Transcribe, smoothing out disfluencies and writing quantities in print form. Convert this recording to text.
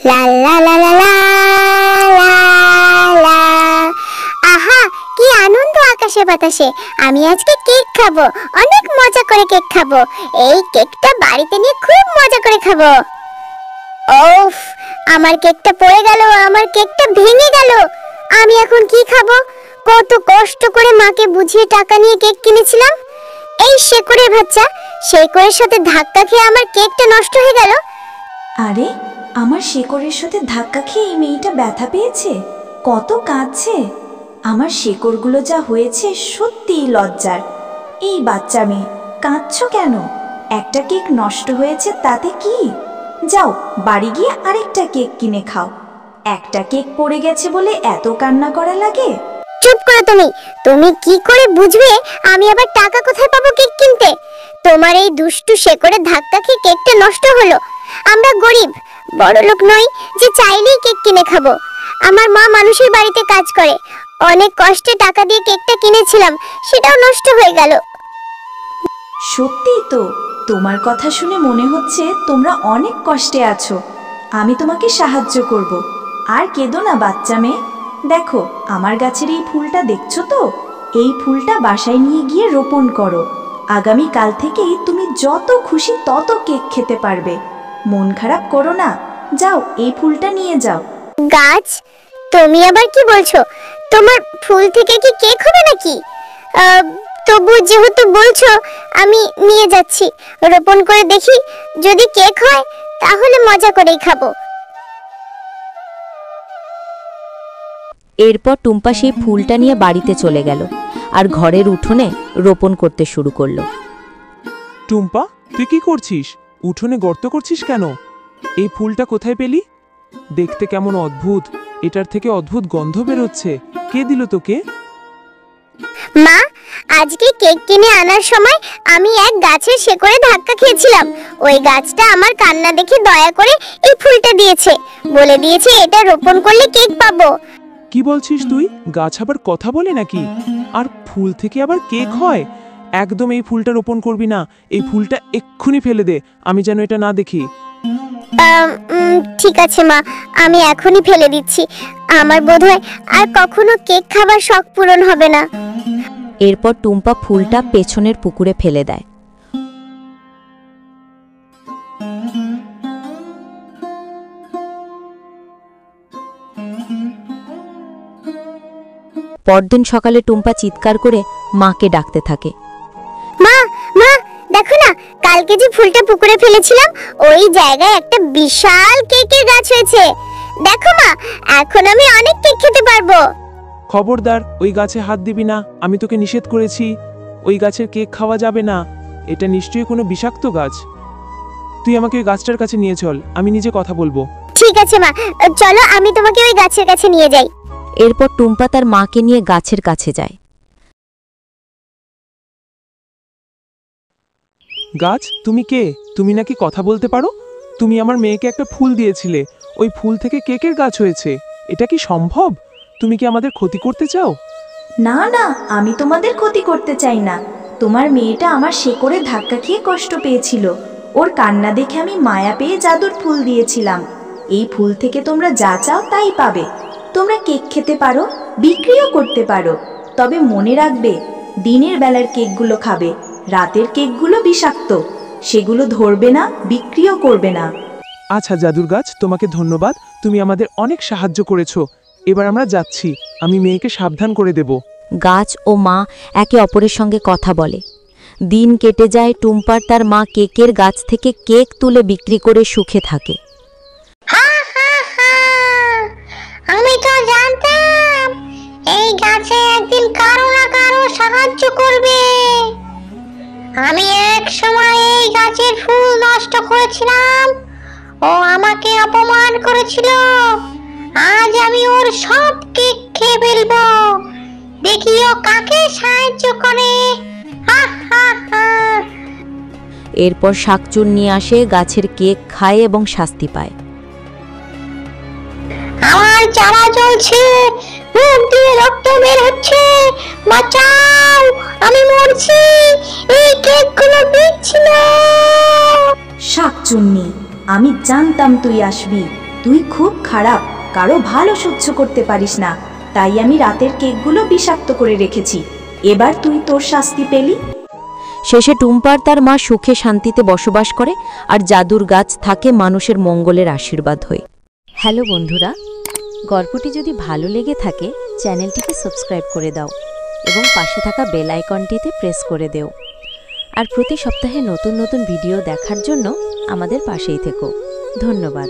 লা লা লা লা লা লা লা। আহা, কি আনন্দ আকাশে বাতাসে। আমি আজকে কেক খাবো, অনেক মজা করে কেক খাবো। এই কেকটা বাড়িতে নিয়ে খুব মজা করে খাবো। ওফ, আমার কেকটা পড়ে গেল, আমার কেকটা ভেঙে গেল। আমি এখন কি খাবো? কত কষ্ট করে মাকে বুঝিয়ে টাকা নিয়ে কেক কিনেছিলাম। এই শেকড়ের বাচ্চা, শেকড়ের সাথে ধাক্কা খেয়ে আমার কেকটা নষ্ট হয়ে গেল। আরে, আমার শেকড়ের সাথে ধাক্কা খেয়ে এই মেয়েটা ব্যথা পেয়েছে, কত কাঁদছে। আমার শেকড়গুলো যা হয়েছে সত্যিই লজ্জার। এই বাচ্চা মেয়ে, কাঁদছো কেন? একটা কেক নষ্ট হয়েছে তাতে কি? যাও, বাড়ি গিয়ে আরেকটা কেক কিনে খাও। একটা কেক পড়ে গেছে বলে এত কান্না করা লাগে? চুপ করো তুমি। তুমি কি করে বুঝবে আমি আবার টাকা কোথায় পাবো কেক কিনতে? তোমার এই দুষ্টু শেকড়ের ধাক্কা খেয়ে কেকটা নষ্ট হলো। আমরা গরিব, বড়লোক নই যে চাইলেই কেক কিনে খাবো। আমার মা মানুষের বাড়িতে কাজ করে, অনেক কষ্টে টাকা দিয়ে কেকটা কিনেছিলাম, সেটাও নষ্ট হয়ে গেল। সত্যি তো, তোমার কথা শুনে মনে হচ্ছে তোমরা অনেক কষ্টে আছো। আমি তোমাকে সাহায্য করব। আর কেঁদো না বাচ্চা মেয়ে। দেখো, আমার গাছের এই ফুলটা দেখছো তো? এই ফুলটা বাসায় নিয়ে গিয়ে রোপণ করো। আগামী কাল থেকেই তুমি যত খুশি তত কেক খেতে পারবে। মন খারাপ করো না, যাও এই ফুলটা নিয়ে যাও। গাছ, তুমি আবার কি বলছো? তোমার ফুল থেকে কি কেক হবে নাকি? তবু যেহেতু বলছো, আমি নিয়ে যাচ্ছি, রোপণ করে দেখি। যদি কেক হয় তাহলে মজা করেই খাবো। এরপর টুম্পা সেই ফুলটা নিয়ে বাড়িতে চলে গেল আর ঘরের উঠোনে রোপণ করতে শুরু করলো। টুম্পা, তুই কি করছিস? উঠোনে গর্ত করছিস কেন? এই ফুলটা কোথায় পেলি? দেখতে কেমন অদ্ভুত, এটার থেকে অদ্ভুত গন্ধ বেরোচ্ছে। কে দিল তোকে? মা, আজকে কেক কিনে আনার সময় আমি এক গাছের শেকড়ে ধাক্কা খেয়েছিলাম। ওই গাছটা আমার কান্না দেখে দয়া করে এই ফুলটা দিয়েছে, বলে দিয়েছে এটা রোপণ করলে কেক পাবো। কি বলছিস তুই? গাছ আবার কথা বলে নাকি? আর ফুল থেকে আবার কেক হয়? একদম এই ফুলটা রোপণ করবি না। এই ফুলটা এক্ষুনি ফেলে দে, আমি যেন এটা না দেখি। ঠিক আছে মা, আমি এখনই ফেলে দিচ্ছি। আমার বোধহয় আর কখনো কেক খাবার শখ পূরণ হবে না। এরপর টুম্পা ফুলটা পেছনের পুকুরে ফেলে দেয়। পরদিন সকালে টুম্পা চিৎকার করে মাকে ডাকতে থাকে। মা, মা, দেখো না, কালকে যে ফুলটা পুকুরে ফেলেছিলাম ওই জায়গায় একটা বিশাল কেকের গাছ হয়েছে। দেখো মা, এখন আমি অনেক কেক খেতে পারবো। খবরদার, ওই গাছে হাত দিবি না, আমি তোকে নিষেধ করেছি। ওই গাছের কেক খাওয়া যাবে না, এটা নিশ্চয়ই কোনো বিষাক্ত গাছ। তুই আমাকে ওই গাছটার কাছে নিয়ে চল, আমি নিজে কথা বলবো। ঠিক আছে মা, চলো আমি তোমাকে ওই গাছের কাছে নিয়ে যাই। এরপর টুম্পা তার মাকে নিয়ে গাছের কাছে যায়। গাছ, তুমি কে? তুমি নাকি কথা বলতে পারো? তুমি আমার মেয়েকে একটা ফুল দিয়েছিলে, ওই ফুল থেকে কেকের গাছ হয়েছে। এটা কি সম্ভব? তুমি কি আমাদের ক্ষতি করতে চাও? না না, আমি তোমাদের ক্ষতি করতে চাই না। তোমার মেয়েটা আমার শেকড়ে ধাক্কা খেয়ে কষ্ট পেয়েছিল, ওর কান্না দেখে আমি মায়া পেয়ে জাদুর ফুল দিয়েছিলাম। এই ফুল থেকে তোমরা যা চাও তাই পাবে। তোমরা কেক খেতে পারো, বিক্রিও করতে পারো। তবে মনে রাখবে, দিনের বেলার কেকগুলো খাবে, রাতের কেকগুলো বিষাক্ত, সেগুলো ধরবে না, বিক্রিও করবে না। আচ্ছা জাদুর গাছ, তোমাকে ধন্যবাদ, তুমি আমাদের অনেক সাহায্য করেছো। এবার আমরা যাচ্ছি, আমি মেয়েকে সাবধান করে দেব। গাছ ও মা একে অপরের সঙ্গে কথা বলে। দিন কেটে যায়, টুম্পার তার মা কেকের গাছ থেকে কেক তুলে বিক্রি করে সুখে থাকে। আমি তো জানতাম এই গাছে একদিন কারো না কারো সাহায্য করবে। আমি এক সময় এই গাছের ফুল নষ্ট করেছিলাম, ও আমাকে অপমান করেছিল। আজ আমি ওর সব কেক খেয়ে ফেলবো, দেখি ও কাকে সাহায্য করে। এরপর শাকচুর নিয়ে আসে, গাছের কেক খায় এবং শাস্তি পায়। আমার জ্বালা জ্বলছে, মুখ দিয়ে রক্ত বের হচ্ছে, বাঁচাও, আমি মরছি, এই কেকগুলো দিচ্ছি না। শাকচুন্নি, আমি জানতাম তুই আসবি। তুই খুব খারাপ, কারো ভালো সহ্য করতে পারিস না, তাই আমি রাতের কেকগুলো বিষাক্ত করে রেখেছি। এবার তুই তোর শাস্তি পেলি। শেষে টুম্পার তার মা সুখে শান্তিতে বসবাস করে, আর জাদুর গাছ থাকে মানুষের মঙ্গলের আশীর্বাদ হয়ে। হ্যালো বন্ধুরা, গল্পটি যদি ভালো লেগে থাকে চ্যানেলটিকে সাবস্ক্রাইব করে দাও এবং পাশে থাকা বেল আইকনটিতে প্রেস করে দেও। আর প্রতি সপ্তাহে নতুন নতুন ভিডিও দেখার জন্য আমাদের পাশেই থেকো। ধন্যবাদ।